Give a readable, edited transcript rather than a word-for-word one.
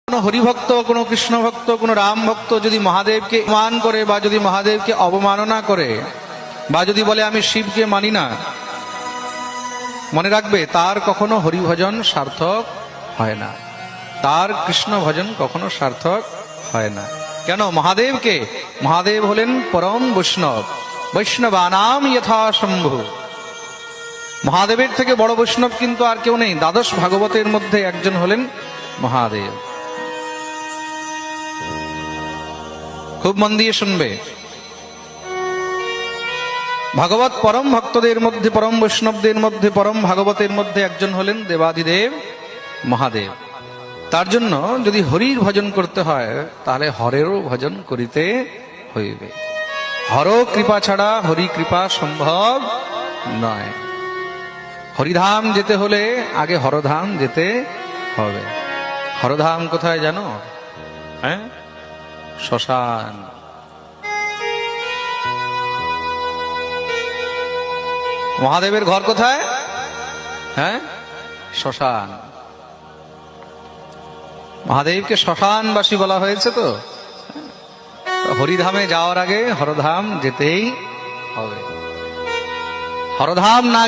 কোনো হরিভক্ত, কোনো কৃষ্ণ ভক্ত, কোনো রাম ভক্ত যদি মহাদেবকে মান করে বা যদি মহাদেবকে অবমাননা করে বা যদি বলে আমি শিবকে মানি না, মনে রাখবে তার কখনো হরিভজন সার্থক হয় না, তার কৃষ্ণ ভজন কখনো সার্থক হয় না। কেন? মহাদেব হলেন পরম বৈষ্ণব, বৈষ্ণবানাম যথা শম্ভু। মহাদেবের থেকে বড় বৈষ্ণব কিন্তু আর কেউ নেই। দ্বাদশ ভাগবতের মধ্যে একজন হলেন মহাদেব। খুব মন দিয়ে শুনবে। ভাগবত পরম ভক্তদের মধ্যে, পরম বৈষ্ণবদের মধ্যে, পরম ভাগবতের মধ্যে একজন হলেন দেবাদিদেব মহাদেব। তার জন্য যদি হরির ভজন করতে হয় তাহলে হরেরও ভজন করিতে হইবে। হর কৃপা ছাড়া হরি কৃপা সম্ভব নয়। হরিধাম যেতে হলে আগে হরধাম যেতে হবে। হরধাম কোথায় জানো? হ্যাঁ, শ্মশান। মহাদেবের ঘর কোথায়? হ্যাঁ, শ্মশান। মহাদেবকে শ্মশানবাসী বলা হয়েছে। তো হরিধামে যাওয়ার আগে হরধাম যেতেই হবে। হরধাম না